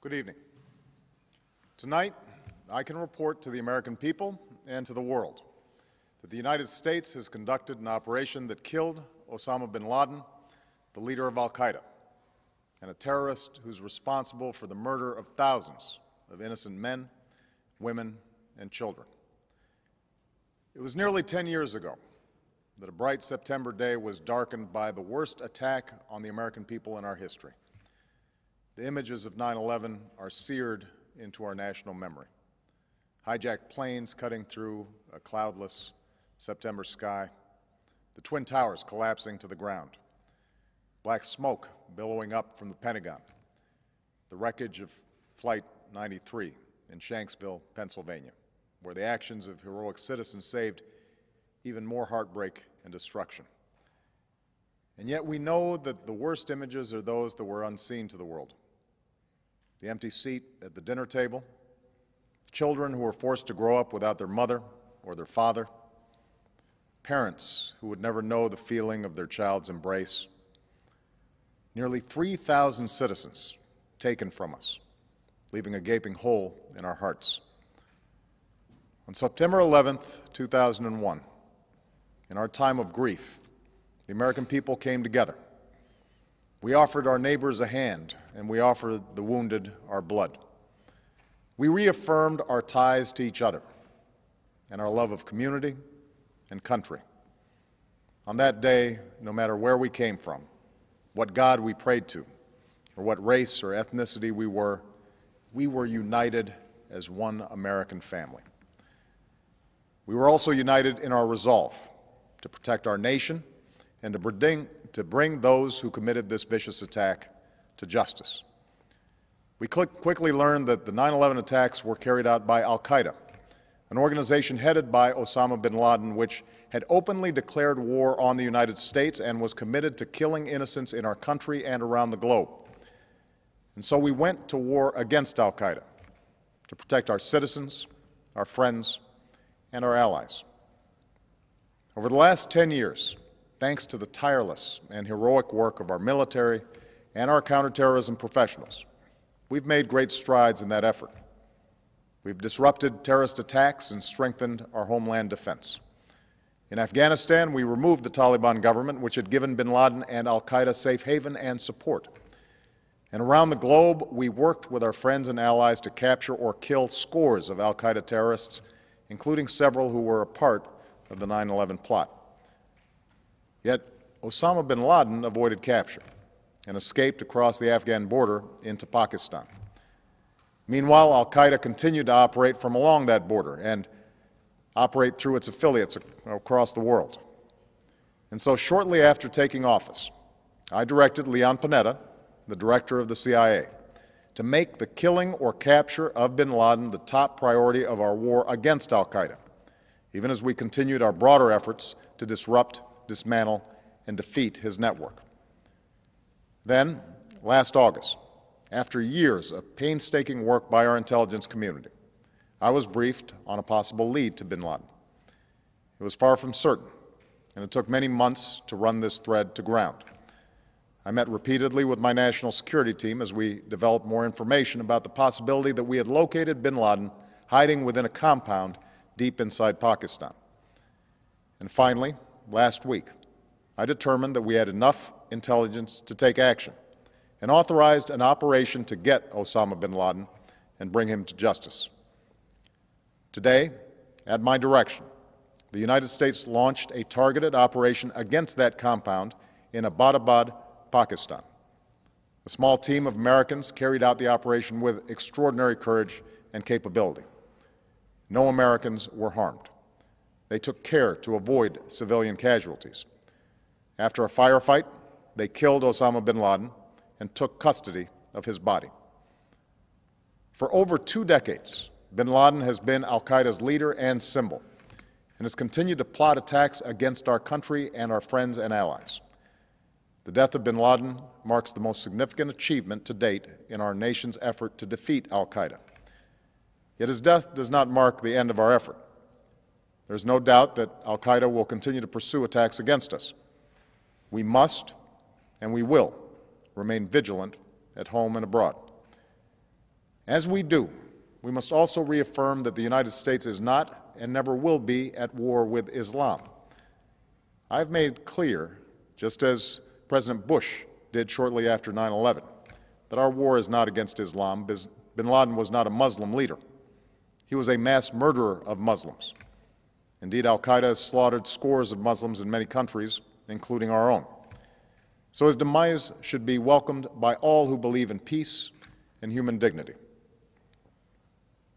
Good evening. Tonight, I can report to the American people and to the world that the United States has conducted an operation that killed Osama bin Laden, the leader of al-Qaeda, and a terrorist who's responsible for the murder of thousands of innocent men, women, and children. It was nearly 10 years ago that a bright September day was darkened by the worst attack on the American people in our history. The images of 9/11 are seared into our national memory. Hijacked planes cutting through a cloudless September sky, the Twin Towers collapsing to the ground, black smoke billowing up from the Pentagon, the wreckage of Flight 93 in Shanksville, Pennsylvania, where the actions of heroic citizens saved even more heartbreak and destruction. And yet we know that the worst images are those that were unseen to the world. The empty seat at the dinner table, children who were forced to grow up without their mother or their father, parents who would never know the feeling of their child's embrace, nearly 3,000 citizens taken from us, leaving a gaping hole in our hearts. On September 11th, 2001, in our time of grief, the American people came together. We offered our neighbors a hand, and we offered the wounded our blood. We reaffirmed our ties to each other and our love of community and country. On that day, no matter where we came from, what God we prayed to, or what race or ethnicity we were united as one American family. We were also united in our resolve to protect our nation and to bring those who committed this vicious attack to justice. We quickly learned that the 9/11 attacks were carried out by al-Qaeda, an organization headed by Osama bin Laden, which had openly declared war on the United States and was committed to killing innocents in our country and around the globe. And so we went to war against al-Qaeda to protect our citizens, our friends, and our allies. Over the last 10 years, thanks to the tireless and heroic work of our military and our counterterrorism professionals, we've made great strides in that effort. We've disrupted terrorist attacks and strengthened our homeland defense. In Afghanistan, we removed the Taliban government, which had given bin Laden and al-Qaeda safe haven and support. And around the globe, we worked with our friends and allies to capture or kill scores of al-Qaeda terrorists, including several who were a part of the 9/11 plot. Yet Osama bin Laden avoided capture and escaped across the Afghan border into Pakistan. Meanwhile, al-Qaeda continued to operate from along that border and operate through its affiliates across the world. And so shortly after taking office, I directed Leon Panetta, the director of the CIA, to make the killing or capture of bin Laden the top priority of our war against al-Qaeda, even as we continued our broader efforts to disrupt, dismantle, and defeat his network. Then, last August, after years of painstaking work by our intelligence community, I was briefed on a possible lead to bin Laden. It was far from certain, and it took many months to run this thread to ground. I met repeatedly with my national security team as we developed more information about the possibility that we had located bin Laden hiding within a compound deep inside Pakistan. And finally, last week, I determined that we had enough intelligence to take action and authorized an operation to get Osama bin Laden and bring him to justice. Today, at my direction, the United States launched a targeted operation against that compound in Abbottabad, Pakistan. A small team of Americans carried out the operation with extraordinary courage and capability. No Americans were harmed. They took care to avoid civilian casualties. After a firefight, they killed Osama bin Laden and took custody of his body. For over 2 decades, bin Laden has been al-Qaeda's leader and symbol, and has continued to plot attacks against our country and our friends and allies. The death of bin Laden marks the most significant achievement to date in our nation's effort to defeat al-Qaeda. Yet his death does not mark the end of our effort. There is no doubt that al-Qaeda will continue to pursue attacks against us. We must and we will remain vigilant at home and abroad. As we do, we must also reaffirm that the United States is not and never will be at war with Islam. I've made clear, just as President Bush did shortly after 9/11, that our war is not against Islam. Bin Laden was not a Muslim leader. He was a mass murderer of Muslims. Indeed, al-Qaeda has slaughtered scores of Muslims in many countries, including our own. So his demise should be welcomed by all who believe in peace and human dignity.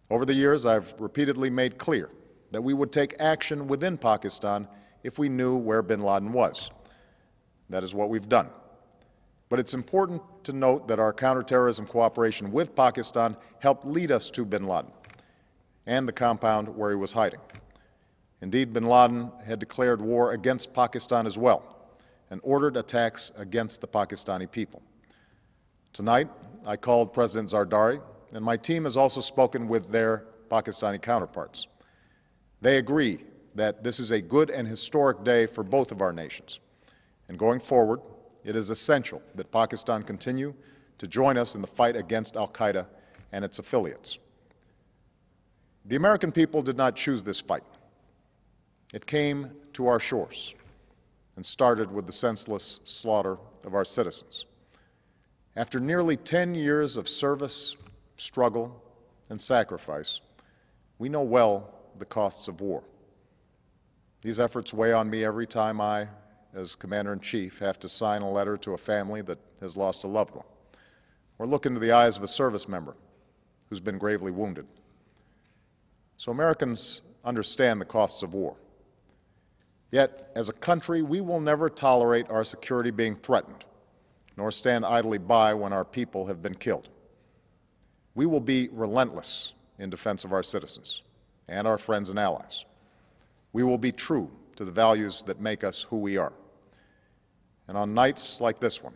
Over the years, I've repeatedly made clear that we would take action within Pakistan if we knew where bin Laden was. That is what we've done. But it's important to note that our counterterrorism cooperation with Pakistan helped lead us to bin Laden and the compound where he was hiding. Indeed, bin Laden had declared war against Pakistan as well and ordered attacks against the Pakistani people. Tonight, I called President Zardari, and my team has also spoken with their Pakistani counterparts. They agree that this is a good and historic day for both of our nations. And going forward, it is essential that Pakistan continue to join us in the fight against al-Qaeda and its affiliates. The American people did not choose this fight. It came to our shores and started with the senseless slaughter of our citizens. After nearly 10 years of service, struggle, and sacrifice, we know well the costs of war. These efforts weigh on me every time I, as Commander-in-Chief, have to sign a letter to a family that has lost a loved one, or look into the eyes of a service member who's been gravely wounded. So Americans understand the costs of war. Yet, as a country, we will never tolerate our security being threatened, nor stand idly by when our people have been killed. We will be relentless in defense of our citizens and our friends and allies. We will be true to the values that make us who we are. And on nights like this one,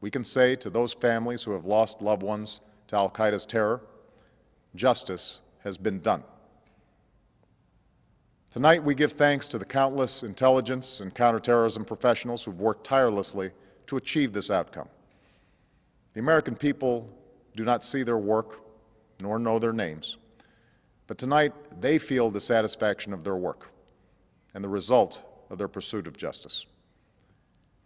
we can say to those families who have lost loved ones to al-Qaeda's terror, justice has been done. Tonight, we give thanks to the countless intelligence and counterterrorism professionals who've worked tirelessly to achieve this outcome. The American people do not see their work nor know their names, but tonight they feel the satisfaction of their work and the result of their pursuit of justice.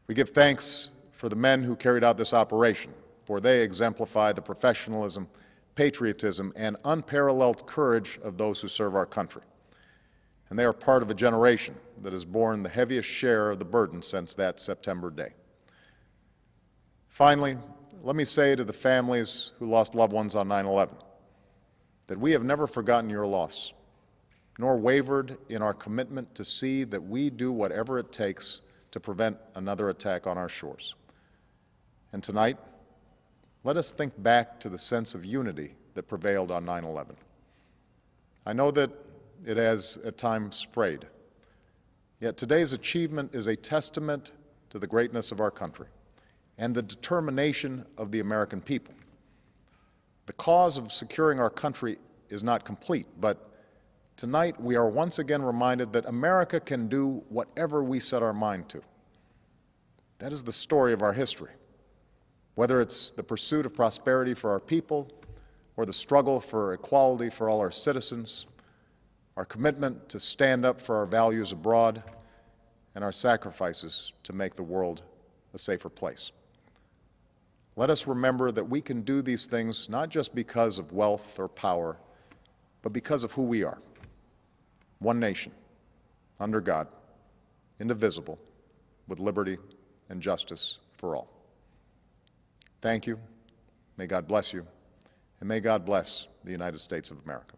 We give thanks for the men who carried out this operation, for they exemplify the professionalism, patriotism, and unparalleled courage of those who serve our country. And they are part of a generation that has borne the heaviest share of the burden since that September day. Finally, let me say to the families who lost loved ones on 9/11 that we have never forgotten your loss, nor wavered in our commitment to see that we do whatever it takes to prevent another attack on our shores. And tonight, let us think back to the sense of unity that prevailed on 9/11. I know that it has at times frayed, yet today's achievement is a testament to the greatness of our country and the determination of the American people. The cause of securing our country is not complete, but tonight we are once again reminded that America can do whatever we set our mind to. That is the story of our history. Whether it's the pursuit of prosperity for our people or the struggle for equality for all our citizens, our commitment to stand up for our values abroad, and our sacrifices to make the world a safer place. Let us remember that we can do these things not just because of wealth or power, but because of who we are. One nation, under God, indivisible, with liberty and justice for all. Thank you. May God bless you, and may God bless the United States of America.